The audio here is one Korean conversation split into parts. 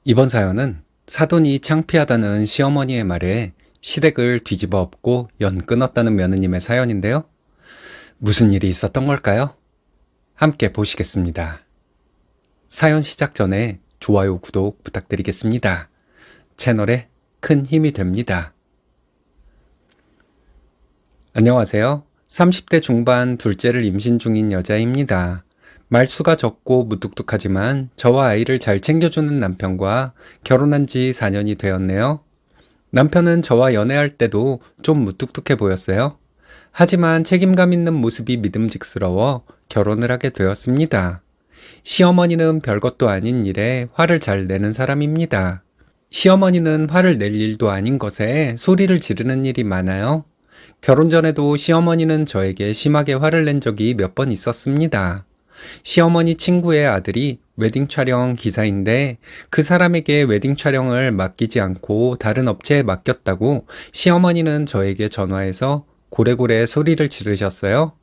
이번 사연은 사돈이 창피하다는 시어머니의 말에 시댁을 뒤집어 엎고 연 끊었다는 며느님의 사연인데요. 무슨 일이 있었던 걸까요? 함께 보시겠습니다. 사연 시작 전에 좋아요, 구독 부탁드리겠습니다. 채널에 큰 힘이 됩니다. 안녕하세요. 30대 중반 둘째를 임신 중인 여자입니다. 말수가 적고 무뚝뚝하지만 저와 아이를 잘 챙겨주는 남편과 결혼한 지 4년이 되었네요. 남편은 저와 연애할 때도 좀 무뚝뚝해 보였어요. 하지만 책임감 있는 모습이 믿음직스러워 결혼을 하게 되었습니다. 시어머니는 별것도 아닌 일에 화를 잘 내는 사람입니다. 시어머니는 화를 낼 일도 아닌 것에 소리를 지르는 일이 많아요. 결혼 전에도 시어머니는 저에게 심하게 화를 낸 적이 몇 번 있었습니다. 시어머니 친구의 아들이 웨딩 촬영 기사인데 그 사람에게 웨딩 촬영을 맡기지 않고 다른 업체에 맡겼다고 시어머니는 저에게 전화해서 고래고래 소리를 지르셨어요.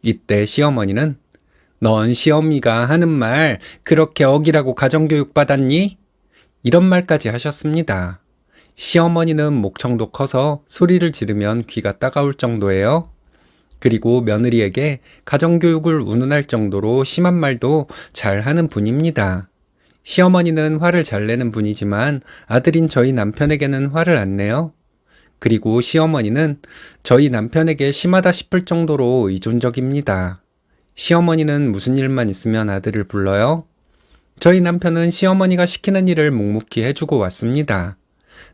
이때 시어머니는 넌 시어미가 하는 말 그렇게 어기라고 가정교육 받았니? 이런 말까지 하셨습니다. 시어머니는 목청도 커서 소리를 지르면 귀가 따가울 정도예요. 그리고 며느리에게 가정교육을 운운할 정도로 심한 말도 잘 하는 분입니다. 시어머니는 화를 잘 내는 분이지만 아들인 저희 남편에게는 화를 안 내요. 그리고 시어머니는 저희 남편에게 심하다 싶을 정도로 의존적입니다. 시어머니는 무슨 일만 있으면 아들을 불러요. 저희 남편은 시어머니가 시키는 일을 묵묵히 해주고 왔습니다.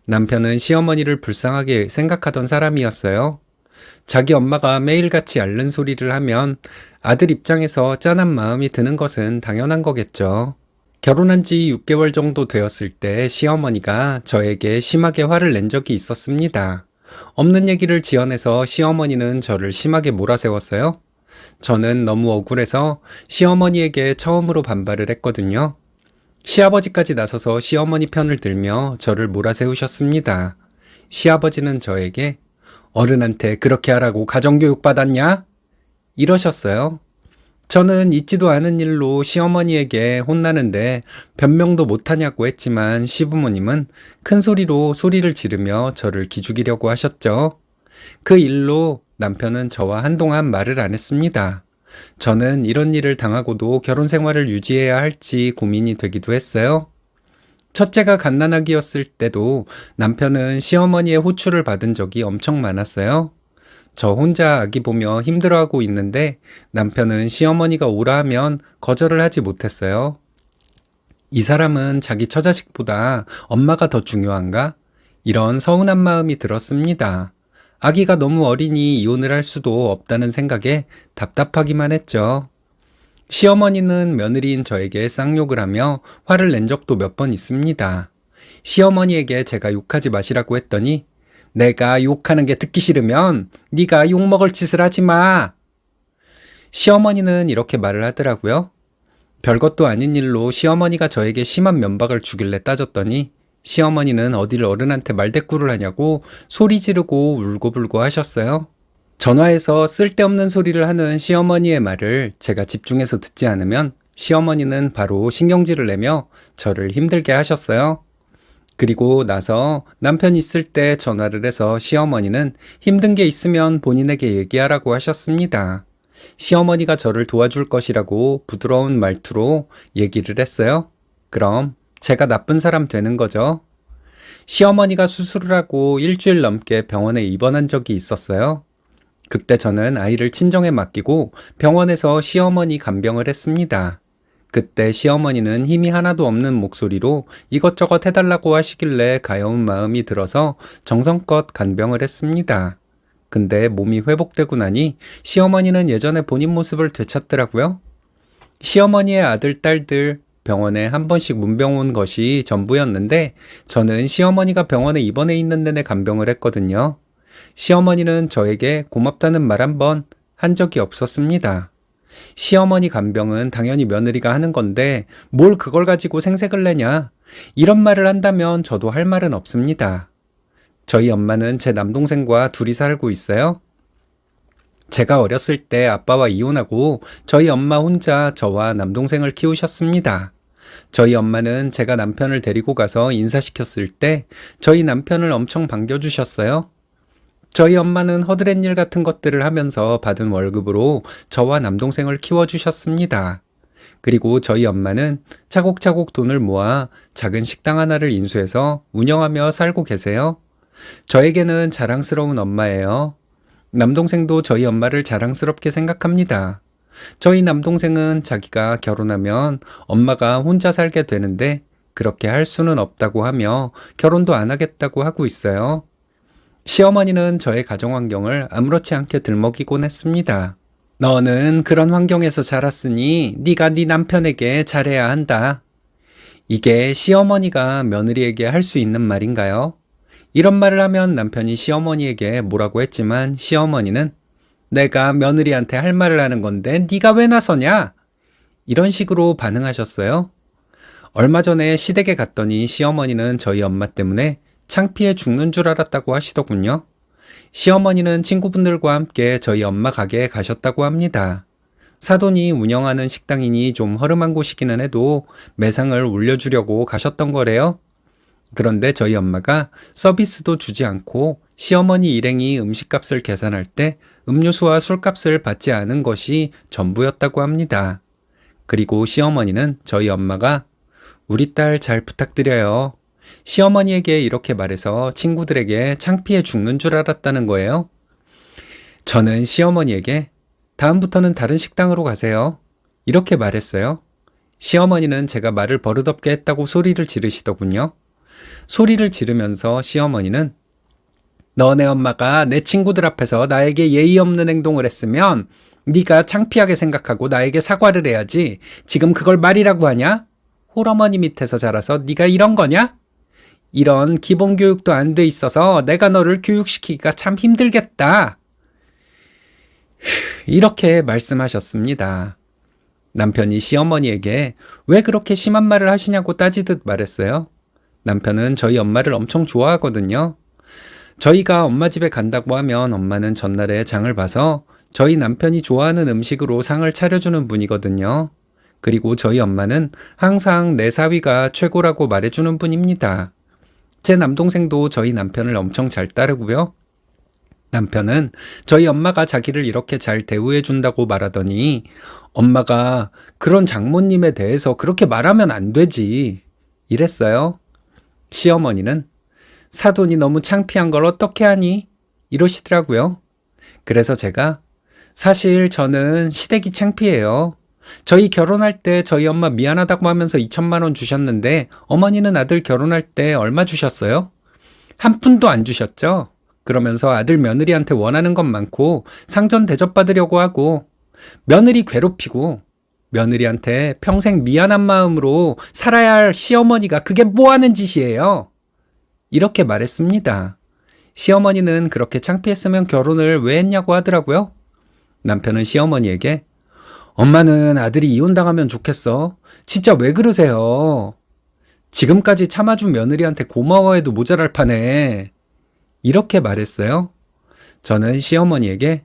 남편은 시어머니를 불쌍하게 생각하던 사람이었어요. 자기 엄마가 매일같이 앓는 소리를 하면 아들 입장에서 짠한 마음이 드는 것은 당연한 거겠죠. 결혼한 지 6개월 정도 되었을 때 시어머니가 저에게 심하게 화를 낸 적이 있었습니다. 없는 얘기를 지어내서 시어머니는 저를 심하게 몰아세웠어요. 저는 너무 억울해서 시어머니에게 처음으로 반발을 했거든요. 시아버지까지 나서서 시어머니 편을 들며 저를 몰아세우셨습니다. 시아버지는 저에게 어른한테 그렇게 하라고 가정교육 받았냐? 이러셨어요. 저는 있지도 않은 일로 시어머니에게 혼나는데 변명도 못하냐고 했지만 시부모님은 큰 소리로 소리를 지르며 저를 기죽이려고 하셨죠. 그 일로 남편은 저와 한동안 말을 안 했습니다. 저는 이런 일을 당하고도 결혼 생활을 유지해야 할지 고민이 되기도 했어요. 첫째가 갓난아기였을 때도 남편은 시어머니의 호출을 받은 적이 엄청 많았어요. 저 혼자 아기 보며 힘들어하고 있는데 남편은 시어머니가 오라 하면 거절을 하지 못했어요. 이 사람은 자기 처자식보다 엄마가 더 중요한가? 이런 서운한 마음이 들었습니다. 아기가 너무 어리니 이혼을 할 수도 없다는 생각에 답답하기만 했죠. 시어머니는 며느리인 저에게 쌍욕을 하며 화를 낸 적도 몇 번 있습니다. 시어머니에게 제가 욕하지 마시라고 했더니 내가 욕하는 게 듣기 싫으면 네가 욕먹을 짓을 하지 마. 시어머니는 이렇게 말을 하더라고요. 별것도 아닌 일로 시어머니가 저에게 심한 면박을 주길래 따졌더니 시어머니는 어딜 어른한테 말대꾸를 하냐고 소리 지르고 울고불고 하셨어요. 전화해서 쓸데없는 소리를 하는 시어머니의 말을 제가 집중해서 듣지 않으면 시어머니는 바로 신경질을 내며 저를 힘들게 하셨어요. 그리고 나서 남편 있을 때 전화를 해서 시어머니는 힘든 게 있으면 본인에게 얘기하라고 하셨습니다. 시어머니가 저를 도와줄 것이라고 부드러운 말투로 얘기를 했어요. 그럼 제가 나쁜 사람 되는 거죠. 시어머니가 수술을 하고 일주일 넘게 병원에 입원한 적이 있었어요. 그때 저는 아이를 친정에 맡기고 병원에서 시어머니 간병을 했습니다. 그때 시어머니는 힘이 하나도 없는 목소리로 이것저것 해달라고 하시길래 가여운 마음이 들어서 정성껏 간병을 했습니다. 근데 몸이 회복되고 나니 시어머니는 예전에 본인 모습을 되찾더라고요. 시어머니의 아들, 딸들 병원에 한 번씩 문병 온 것이 전부였는데 저는 시어머니가 병원에 입원해 있는 내내 간병을 했거든요. 시어머니는 저에게 고맙다는 말 한 번 한 적이 없었습니다. 시어머니 간병은 당연히 며느리가 하는 건데 뭘 그걸 가지고 생색을 내냐? 이런 말을 한다면 저도 할 말은 없습니다. 저희 엄마는 제 남동생과 둘이 살고 있어요. 제가 어렸을 때 아빠와 이혼하고 저희 엄마 혼자 저와 남동생을 키우셨습니다. 저희 엄마는 제가 남편을 데리고 가서 인사시켰을 때 저희 남편을 엄청 반겨주셨어요. 저희 엄마는 허드렛 일 같은 것들을 하면서 받은 월급으로 저와 남동생을 키워주셨습니다. 그리고 저희 엄마는 차곡차곡 돈을 모아 작은 식당 하나를 인수해서 운영하며 살고 계세요. 저에게는 자랑스러운 엄마예요. 남동생도 저희 엄마를 자랑스럽게 생각합니다. 저희 남동생은 자기가 결혼하면 엄마가 혼자 살게 되는데 그렇게 할 수는 없다고 하며 결혼도 안 하겠다고 하고 있어요. 시어머니는 저의 가정 환경을 아무렇지 않게 들먹이곤 했습니다. 너는 그런 환경에서 자랐으니 네가 네 남편에게 잘해야 한다. 이게 시어머니가 며느리에게 할 수 있는 말인가요? 이런 말을 하면 남편이 시어머니에게 뭐라고 했지만 시어머니는 내가 며느리한테 할 말을 하는 건데 네가 왜 나서냐? 이런 식으로 반응하셨어요. 얼마 전에 시댁에 갔더니 시어머니는 저희 엄마 때문에 창피해 죽는 줄 알았다고 하시더군요. 시어머니는 친구분들과 함께 저희 엄마 가게에 가셨다고 합니다. 사돈이 운영하는 식당이니 좀 허름한 곳이기는 해도 매상을 올려주려고 가셨던 거래요. 그런데 저희 엄마가 서비스도 주지 않고 시어머니 일행이 음식값을 계산할 때 음료수와 술값을 받지 않은 것이 전부였다고 합니다. 그리고 시어머니는 저희 엄마가 우리 딸 잘 부탁드려요. 시어머니에게 이렇게 말해서 친구들에게 창피해 죽는 줄 알았다는 거예요. 저는 시어머니에게 다음부터는 다른 식당으로 가세요. 이렇게 말했어요. 시어머니는 제가 말을 버릇없게 했다고 소리를 지르시더군요. 소리를 지르면서 시어머니는 너네 엄마가 내 친구들 앞에서 나에게 예의 없는 행동을 했으면 네가 창피하게 생각하고 나에게 사과를 해야지. 지금 그걸 말이라고 하냐? 홀어머니 밑에서 자라서 네가 이런 거냐? 이런 기본 교육도 안 돼 있어서 내가 너를 교육시키기가 참 힘들겠다. 이렇게 말씀하셨습니다. 남편이 시어머니에게 왜 그렇게 심한 말을 하시냐고 따지듯 말했어요. 남편은 저희 엄마를 엄청 좋아하거든요. 저희가 엄마 집에 간다고 하면 엄마는 전날에 장을 봐서 저희 남편이 좋아하는 음식으로 상을 차려주는 분이거든요. 그리고 저희 엄마는 항상 내 사위가 최고라고 말해주는 분입니다. 제 남동생도 저희 남편을 엄청 잘 따르고요. 남편은 저희 엄마가 자기를 이렇게 잘 대우해준다고 말하더니 엄마가 그런 장모님에 대해서 그렇게 말하면 안 되지. 이랬어요. 시어머니는 사돈이 너무 창피한 걸 어떻게 하니? 이러시더라고요. 그래서 제가 사실 저는 시댁이 창피해요. 저희 결혼할 때 저희 엄마 미안하다고 하면서 2천만 원 주셨는데 어머니는 아들 결혼할 때 얼마 주셨어요? 한 푼도 안 주셨죠? 그러면서 아들 며느리한테 원하는 것 많고 상전 대접받으려고 하고 며느리 괴롭히고 며느리한테 평생 미안한 마음으로 살아야 할 시어머니가 그게 뭐 하는 짓이에요? 이렇게 말했습니다. 시어머니는 그렇게 창피했으면 결혼을 왜 했냐고 하더라고요. 남편은 시어머니에게 엄마는 아들이 이혼당하면 좋겠어. 진짜 왜 그러세요? 지금까지 참아준 며느리한테 고마워해도 모자랄 판에. 이렇게 말했어요. 저는 시어머니에게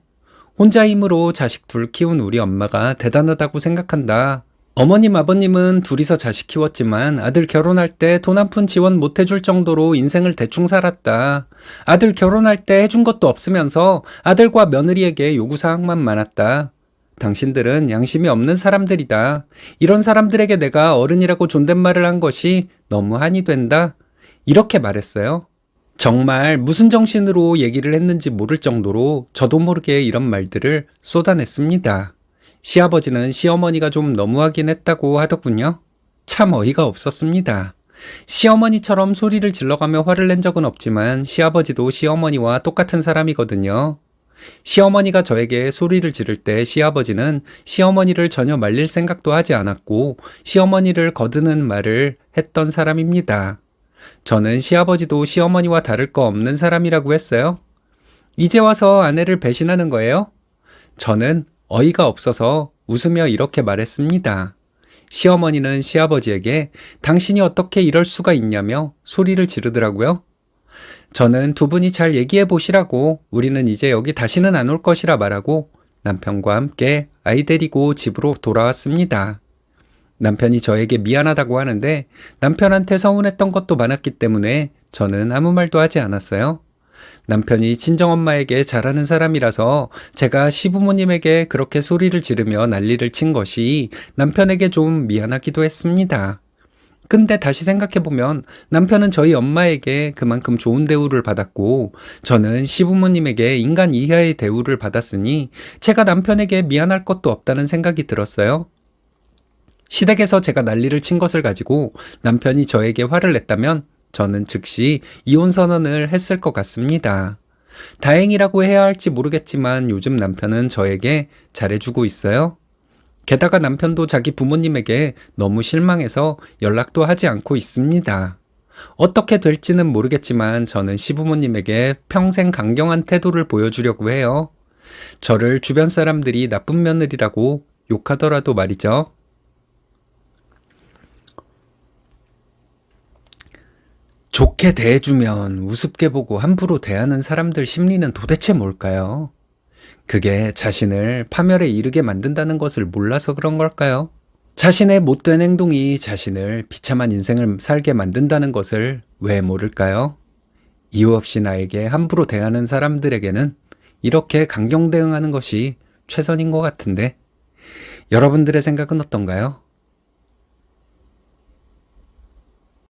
혼자 힘으로 자식 둘 키운 우리 엄마가 대단하다고 생각한다. 어머님, 아버님은 둘이서 자식 키웠지만 아들 결혼할 때 돈 한 푼 지원 못 해줄 정도로 인생을 대충 살았다. 아들 결혼할 때 해준 것도 없으면서 아들과 며느리에게 요구사항만 많았다. 당신들은 양심이 없는 사람들이다. 이런 사람들에게 내가 어른이라고 존댓말을 한 것이 너무 한이 된다. 이렇게 말했어요. 정말 무슨 정신으로 얘기를 했는지 모를 정도로 저도 모르게 이런 말들을 쏟아냈습니다. 시아버지는 시어머니가 좀 너무하긴 했다고 하더군요. 참 어이가 없었습니다. 시어머니처럼 소리를 질러가며 화를 낸 적은 없지만 시아버지도 시어머니와 똑같은 사람이거든요. 시어머니가 저에게 소리를 지를 때 시아버지는 시어머니를 전혀 말릴 생각도 하지 않았고 시어머니를 거드는 말을 했던 사람입니다. 저는 시아버지도 시어머니와 다를 거 없는 사람이라고 했어요. 이제 와서 아내를 배신하는 거예요? 저는 어이가 없어서 웃으며 이렇게 말했습니다. 시어머니는 시아버지에게 당신이 어떻게 이럴 수가 있냐며 소리를 지르더라고요. 저는 두 분이 잘 얘기해 보시라고 우리는 이제 여기 다시는 안 올 것이라 말하고 남편과 함께 아이 데리고 집으로 돌아왔습니다. 남편이 저에게 미안하다고 하는데 남편한테 서운했던 것도 많았기 때문에 저는 아무 말도 하지 않았어요. 남편이 친정엄마에게 잘하는 사람이라서 제가 시부모님에게 그렇게 소리를 지르며 난리를 친 것이 남편에게 좀 미안하기도 했습니다. 근데 다시 생각해보면 남편은 저희 엄마에게 그만큼 좋은 대우를 받았고 저는 시부모님에게 인간 이하의 대우를 받았으니 제가 남편에게 미안할 것도 없다는 생각이 들었어요. 시댁에서 제가 난리를 친 것을 가지고 남편이 저에게 화를 냈다면 저는 즉시 이혼 선언을 했을 것 같습니다. 다행이라고 해야 할지 모르겠지만 요즘 남편은 저에게 잘해주고 있어요. 게다가 남편도 자기 부모님에게 너무 실망해서 연락도 하지 않고 있습니다. 어떻게 될지는 모르겠지만 저는 시부모님에게 평생 강경한 태도를 보여주려고 해요. 저를 주변 사람들이 나쁜 며느리라고 욕하더라도 말이죠. 좋게 대해주면 우습게 보고 함부로 대하는 사람들 심리는 도대체 뭘까요? 그게 자신을 파멸에 이르게 만든다는 것을 몰라서 그런 걸까요? 자신의 못된 행동이 자신을 비참한 인생을 살게 만든다는 것을 왜 모를까요? 이유 없이 나에게 함부로 대하는 사람들에게는 이렇게 강경 대응하는 것이 최선인 것 같은데, 여러분들의 생각은 어떤가요?